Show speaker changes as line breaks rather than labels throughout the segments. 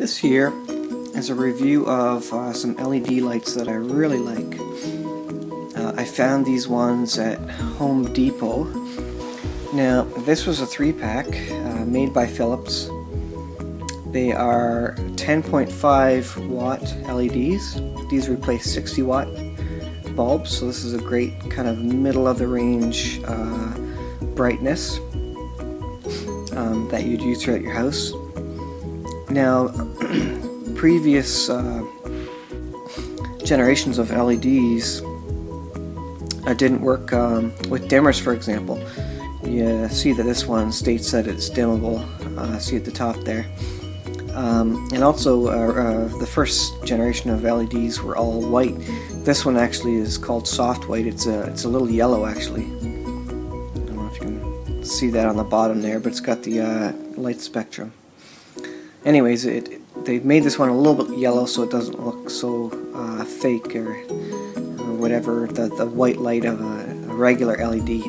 This here is a review of some LED lights that I really like. I found these ones at Home Depot. Now, this was a 3-pack made by Philips. They are 10.5 watt LEDs. These replace 60 watt bulbs, so this is a great kind of middle of the range brightness that you'd use throughout your house. Now, previous generations of LEDs didn't work with dimmers, for example. You see that this one states that it's dimmable, see at the top there. And also the first generation of LEDs were all white. This one actually is called soft white. It's a little yellow actually. I don't know if you can see that on the bottom there, but it's got the light spectrum. Anyways, they've made this one a little bit yellow so it doesn't look so fake or whatever, the white light of a regular LED.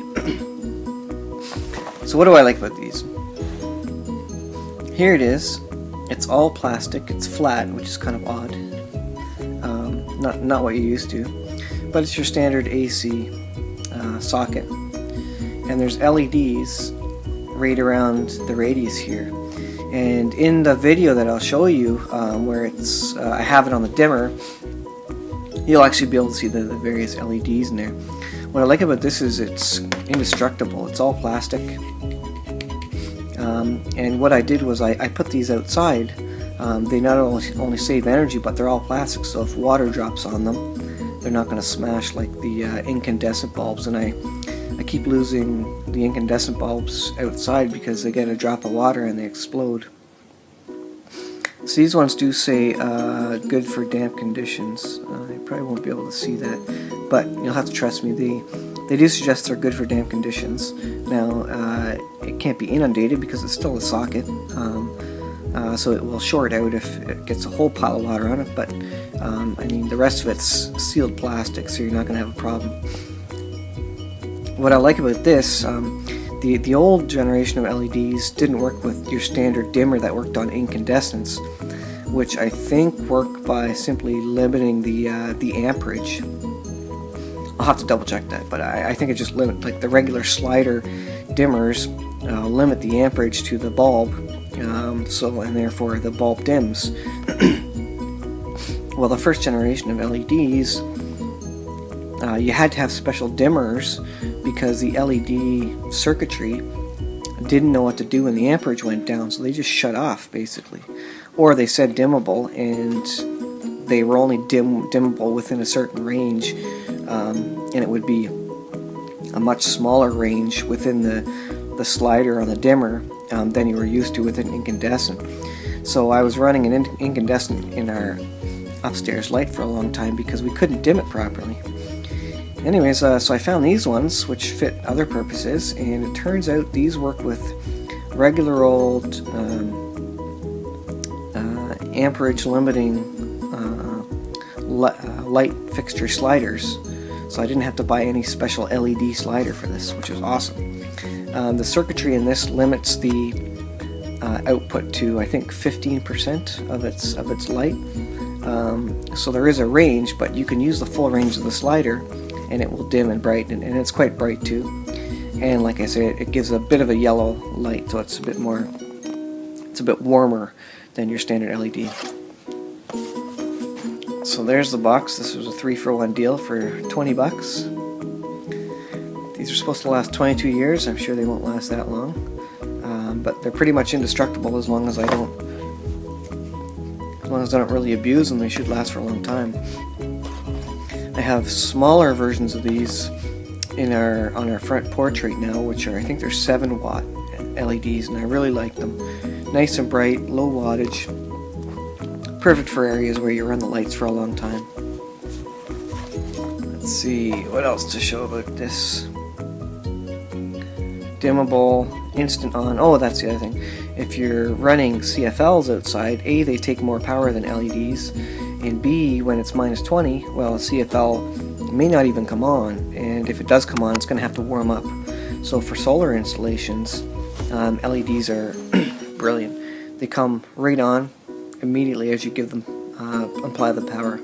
So what do I like about these? Here it is. It's all plastic. It's flat, which is kind of odd. Not what you're used to, but it's your standard AC socket. And there's LEDs right around the radius here. And in the video that I'll show you, where it's I have it on the dimmer, you'll actually be able to see the various LEDs in there. What I like about this is it's indestructible. It's all plastic. And what I did was I put these outside. They not only save energy, but they're all plastic, so if water drops on them, they're not going to smash like the incandescent bulbs. And I keep losing the incandescent bulbs outside because they get a drop of water and they explode. So these ones do say good for damp conditions. You probably won't be able to see that, but you'll have to trust me. They do suggest they're good for damp conditions. Now, it can't be inundated because it's still a socket, so it will short out if it gets a whole pile of water on it, but I mean, the rest of it's sealed plastic, so you're not going to have a problem. What I like about this, the old generation of LEDs didn't work with your standard dimmer that worked on incandescents, which I think work by simply limiting the amperage. I'll have to double check that, but I think it just limit, like the regular slider dimmers limit the amperage to the bulb, and therefore the bulb dims. Well, the first generation of LEDs, you had to have special dimmers because the LED circuitry didn't know what to do when the amperage went down, so they just shut off basically. Or they said dimmable, and they were only dimmable within a certain range, and it would be a much smaller range within the slider on the dimmer than you were used to with an incandescent. So I was running an incandescent in our upstairs light for a long time because we couldn't dim it properly. Anyways, so I found these ones which fit other purposes, and it turns out these work with regular old amperage limiting light fixture sliders. So I didn't have to buy any special LED slider for this, which was awesome. The circuitry in this limits the output to, I think, 15% of its light. So there is a range, but you can use the full range of the slider and it will dim and brighten, and it's quite bright too. And like I said, it gives a bit of a yellow light, so it's a bit warmer than your standard LED. So there's the box. This was a 3-for-1 deal for 20 bucks. These are supposed to last 22 years. I'm sure they won't last that long, but they're pretty much indestructible as long as I don't really abuse them. They should last for a long time. I have smaller versions of these on our front porch right now, which are, I think they're 7 watt LEDs, and I really like them. Nice and bright, low wattage, perfect for areas where you run the lights for a long time. Let's see, what else to show about this? Dimmable, instant on. Oh, that's the other thing. If you're running CFLs outside, A, they take more power than LEDs, and B, when it's minus 20, well, a CFL may not even come on, and if it does come on, it's going to have to warm up. So for solar installations, LEDs are brilliant. They come right on immediately as you give them apply the power.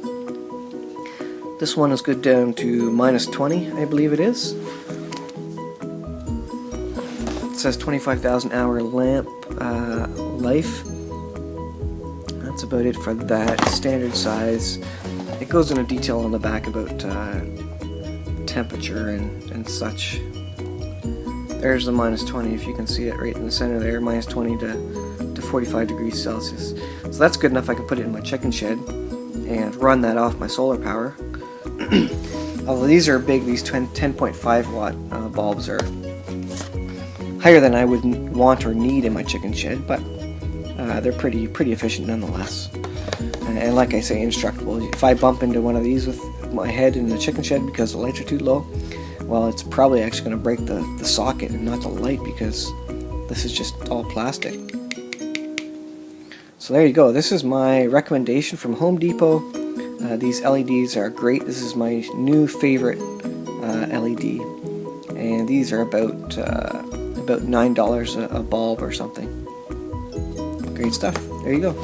This one is good down to -20, I believe it is. It says 25,000 hour lamp life. That's about it for that. Standard size. It goes into detail on the back about temperature and such. There's the -20, if you can see it right in the center there, -20 to 45 degrees Celsius. So that's good enough. I can put it in my chicken shed and run that off my solar power. Although these are big, these 10.5 watt bulbs are higher than I would want or need in my chicken shed, but they're pretty efficient nonetheless. And like I say, indestructible. If I bump into one of these with my head in the chicken shed because the lights are too low, well, it's probably actually going to break the socket and not the light, because this is just all plastic. So there you go. This is my recommendation from Home Depot. These LEDs are great. This is my new favorite LED, and these are about $9 a bulb or something. Great stuff. There you go.